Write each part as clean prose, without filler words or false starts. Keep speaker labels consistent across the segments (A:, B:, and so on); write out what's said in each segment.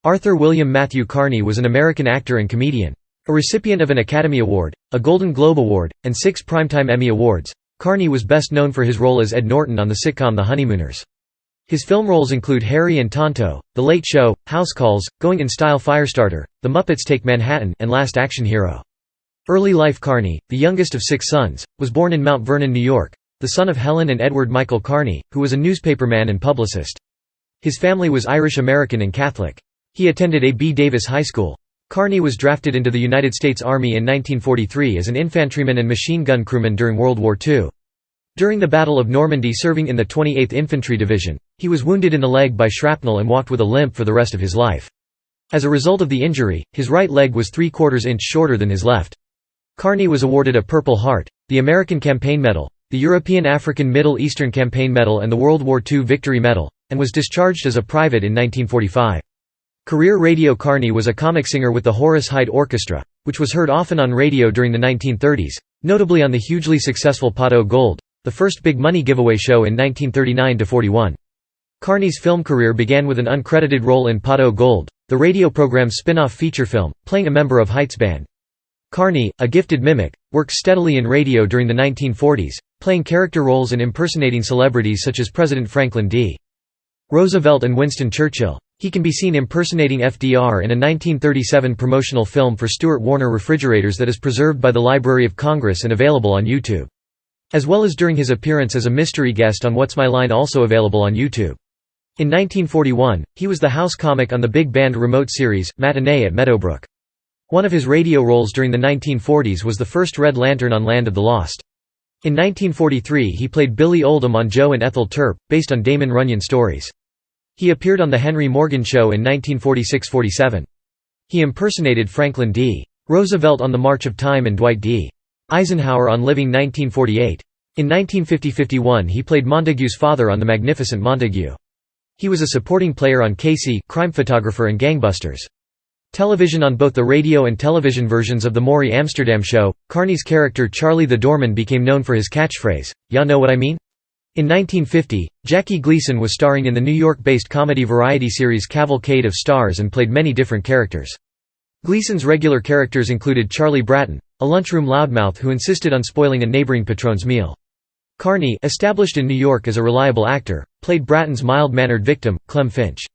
A: Arthur William Matthew Carney was an American actor and comedian. A recipient of an Academy Award, a Golden Globe Award, and 6 Primetime Emmy Awards, Carney was best known for his role as Ed Norton on the sitcom The Honeymooners. His film roles include Harry and Tonto, The Late Show, House Calls, Going in Style Firestarter, The Muppets Take Manhattan, and Last Action Hero. Early life. Carney, the youngest of 6 sons, was born in Mount Vernon, New York, the son of Helen and Edward Michael Carney, who was a newspaperman and publicist. His family was Irish-American and Catholic. He attended A.B. Davis High School. Carney was drafted into the United States Army in 1943 as an infantryman and machine gun crewman during World War II. During the Battle of Normandy, serving in the 28th Infantry Division, he was wounded in the leg by shrapnel and walked with a limp for the rest of his life. As a result of the injury, his right leg was 3/4 inch shorter than his left. Carney was awarded a Purple Heart, the American Campaign Medal, the European African Middle Eastern Campaign Medal and the World War II Victory Medal, and was discharged as a private in 1945. Career radio. Carney was a comic singer with the Horace Hyde Orchestra, which was heard often on radio during the 1930s, notably on the hugely successful Pot O' Gold, the first big money giveaway show in 1939–41. Carney's film career began with an uncredited role in Pot O' Gold, the radio program's spin-off feature film, playing a member of Hyde's band. Carney, a gifted mimic, worked steadily in radio during the 1940s, playing character roles and impersonating celebrities such as President Franklin D. Roosevelt and Winston Churchill. He can be seen impersonating FDR in a 1937 promotional film for Stuart Warner refrigerators that is preserved by the Library of Congress and available on YouTube. As well as during his appearance as a mystery guest on What's My Line, also available on YouTube. In 1941, he was the house comic on the big band remote series, Matinee at Meadowbrook. One of his radio roles during the 1940s was the first Red Lantern on Land of the Lost. In 1943 he played Billy Oldham on Joe and Ethel Turp, based on Damon Runyon stories. He appeared on The Henry Morgan Show in 1946–47. He impersonated Franklin D. Roosevelt on The March of Time and Dwight D. Eisenhower on Living 1948. In 1950–51 he played Montague's father on The Magnificent Montague. He was a supporting player on Casey, Crime Photographer and Gangbusters. Television. On both the radio and television versions of The Maury Amsterdam Show, Carney's character Charlie the Doorman became known for his catchphrase, "Ya know what I mean?" In 1950, Jackie Gleason was starring in the New York-based comedy variety series Cavalcade of Stars and played many different characters. Gleason's regular characters included Charlie Bratton, a lunchroom loudmouth who insisted on spoiling a neighboring patron's meal. Carney, established in New York as a reliable actor, played Bratton's mild-mannered victim, Clem Finch.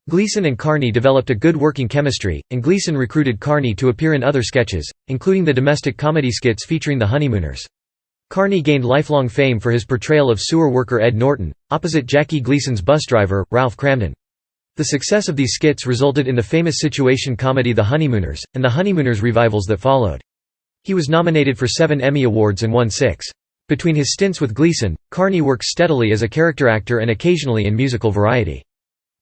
A: Gleason and Carney developed a good working chemistry, and Gleason recruited Carney to appear in other sketches, including the domestic comedy skits featuring the Honeymooners. Carney gained lifelong fame for his portrayal of sewer worker Ed Norton, opposite Jackie Gleason's bus driver, Ralph Cramden. The success of these skits resulted in the famous situation comedy The Honeymooners, and the Honeymooners revivals that followed. He was nominated for 7 Emmy Awards and won 6. Between his stints with Gleason, Carney worked steadily as a character actor and occasionally in musical variety.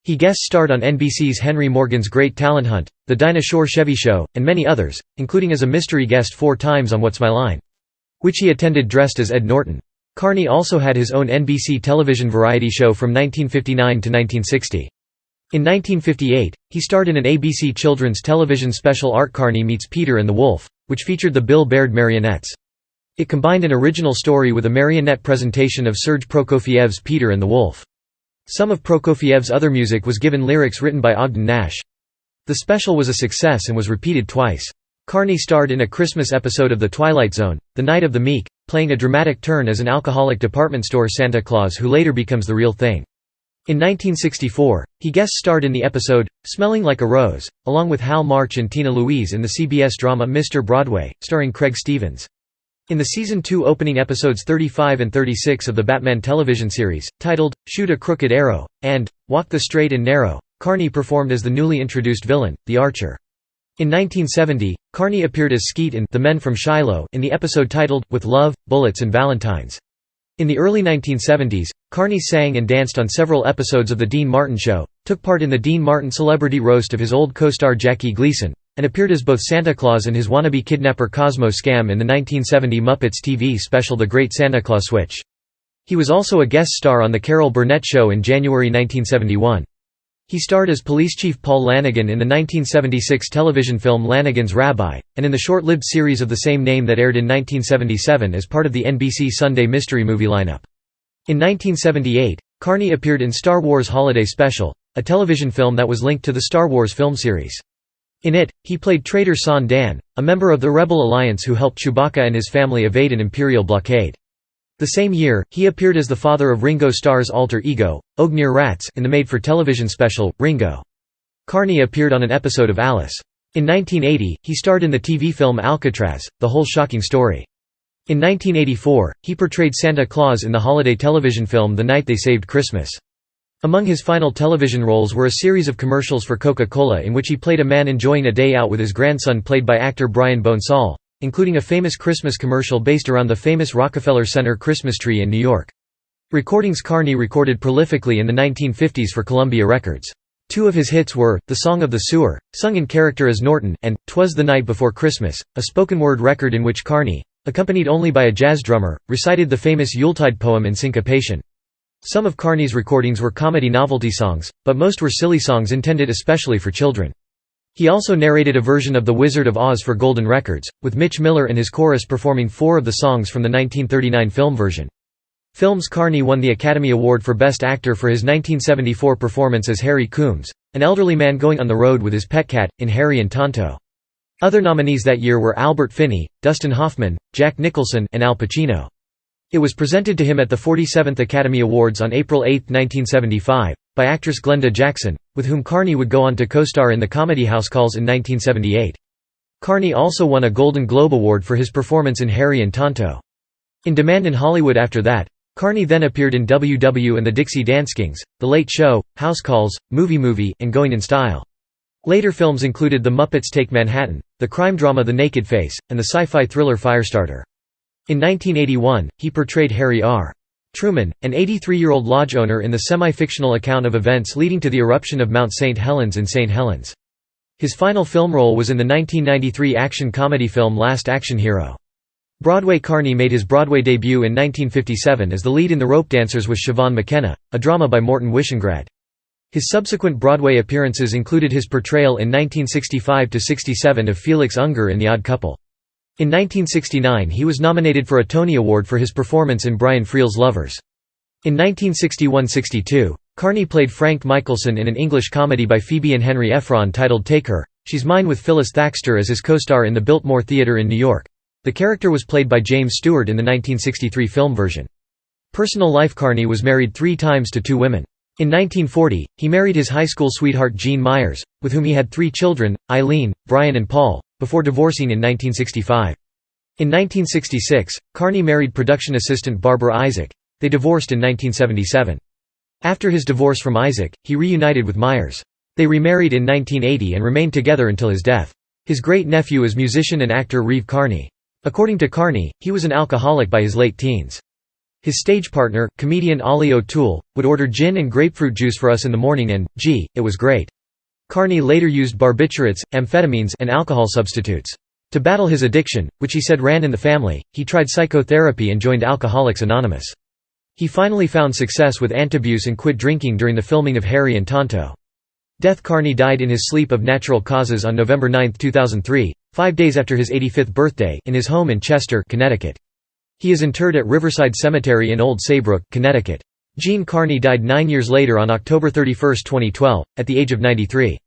A: He guest-starred on NBC's Henry Morgan's Great Talent Hunt, The Dinah Shore Chevy Show, and many others, including as a mystery guest 4 times on What's My Line, which he attended dressed as Ed Norton. Carney also had his own NBC television variety show from 1959 to 1960. In 1958, he starred in an ABC children's television special Art Carney Meets Peter and the Wolf, which featured the Bill Baird marionettes. It combined an original story with a marionette presentation of Serge Prokofiev's Peter and the Wolf. Some of Prokofiev's other music was given lyrics written by Ogden Nash. The special was a success and was repeated twice. Carney starred in a Christmas episode of The Twilight Zone, The Night of the Meek, playing a dramatic turn as an alcoholic department store Santa Claus who later becomes the real thing. In 1964, he guest-starred in the episode, Smelling Like a Rose, along with Hal March and Tina Louise in the CBS drama Mr. Broadway, starring Craig Stevens. In the Season 2 opening episodes 35 and 36 of the Batman television series, titled, Shoot a Crooked Arrow, and, Walk the Straight and Narrow, Carney performed as the newly introduced villain, the Archer. In 1970, Carney appeared as Skeet in The Men from Shiloh in the episode titled, With Love, Bullets and Valentines. In the early 1970s, Carney sang and danced on several episodes of The Dean Martin Show, took part in the Dean Martin celebrity roast of his old co-star Jackie Gleason, and appeared as both Santa Claus and his wannabe kidnapper Cosmo Scam in the 1970 Muppets TV special The Great Santa Claus Switch. He was also a guest star on The Carol Burnett Show in January 1971. He starred as Police Chief Paul Lanigan in the 1976 television film Lanigan's Rabbi, and in the short-lived series of the same name that aired in 1977 as part of the NBC Sunday mystery movie lineup. In 1978, Carney appeared in Star Wars Holiday Special, a television film that was linked to the Star Wars film series. In it, he played traitor Son Dan, a member of the Rebel Alliance who helped Chewbacca and his family evade an Imperial blockade. The same year, he appeared as the father of Ringo Starr's alter ego, Ognir Rats, in the made-for-television special, Ringo. Carney appeared on an episode of Alice. In 1980, he starred in the TV film Alcatraz, The Whole Shocking Story. In 1984, he portrayed Santa Claus in the holiday television film The Night They Saved Christmas. Among his final television roles were a series of commercials for Coca-Cola in which he played a man enjoying a day out with his grandson played by actor Brian Bonesall, including a famous Christmas commercial based around the famous Rockefeller Center Christmas tree in New York. Recordings Carney recorded prolifically in the 1950s for Columbia Records. Two of his hits were, The Song of the Sewer, sung in character as Norton, and 'Twas the Night Before Christmas, a spoken-word record in which Carney, accompanied only by a jazz drummer, recited the famous Yuletide poem in syncopation. Some of Carney's recordings were comedy novelty songs, but most were silly songs intended especially for children. He also narrated a version of The Wizard of Oz for Golden Records, with Mitch Miller and his chorus performing 4 of the songs from the 1939 film version. Films Carney won the Academy Award for Best Actor for his 1974 performance as Harry Coombs, an elderly man going on the road with his pet cat, in Harry and Tonto. Other nominees that year were Albert Finney, Dustin Hoffman, Jack Nicholson, and Al Pacino. It was presented to him at the 47th Academy Awards on April 8, 1975, by actress Glenda Jackson, with whom Carney would go on to co-star in the comedy House Calls in 1978. Carney also won a Golden Globe Award for his performance in Harry and Tonto. In demand in Hollywood after that, Carney then appeared in WW and the Dixie Dance Kings, The Late Show, House Calls, Movie, and Going in Style. Later films included The Muppets Take Manhattan, the crime drama The Naked Face, and the sci-fi thriller Firestarter. In 1981, he portrayed Harry R. Truman, an 83-year-old lodge owner in the semi-fictional account of events leading to the eruption of Mount St. Helens in St. Helens. His final film role was in the 1993 action comedy film Last Action Hero. Broadway Carney made his Broadway debut in 1957 as the lead in The Rope Dancers with Siobhan McKenna, a drama by Morton Wishengrad. His subsequent Broadway appearances included his portrayal in 1965–67 of Felix Unger in The Odd Couple. In 1969 he was nominated for a Tony Award for his performance in Brian Friel's Lovers. In 1961–62, Carney played Frank Michelson in an English comedy by Phoebe and Henry Ephron titled Take Her, She's Mine with Phyllis Thaxter as his co-star in the Biltmore Theatre in New York. The character was played by James Stewart in the 1963 film version. Personal life Carney was married 3 times to 2 women. In 1940, he married his high school sweetheart Jean Myers, with whom he had 3 children, Eileen, Brian and Paul, before divorcing in 1965. In 1966, Carney married production assistant Barbara Isaac. They divorced in 1977. After his divorce from Isaac, he reunited with Myers. They remarried in 1980 and remained together until his death. His great-nephew is musician and actor Reeve Carney. According to Carney, he was an alcoholic by his late teens. His stage partner, comedian Ollie O'Toole, would order gin and grapefruit juice for us in the morning and, gee, it was great. Carney later used barbiturates, amphetamines, and alcohol substitutes. To battle his addiction, which he said ran in the family, he tried psychotherapy and joined Alcoholics Anonymous. He finally found success with antabuse and quit drinking during the filming of Harry and Tonto. Death Carney died in his sleep of natural causes on November 9, 2003, 5 days after his 85th birthday, in his home in Chester, Connecticut. He is interred at Riverside Cemetery in Old Saybrook, Connecticut. Gene Carney died 9 years later on October 31, 2012, at the age of 93.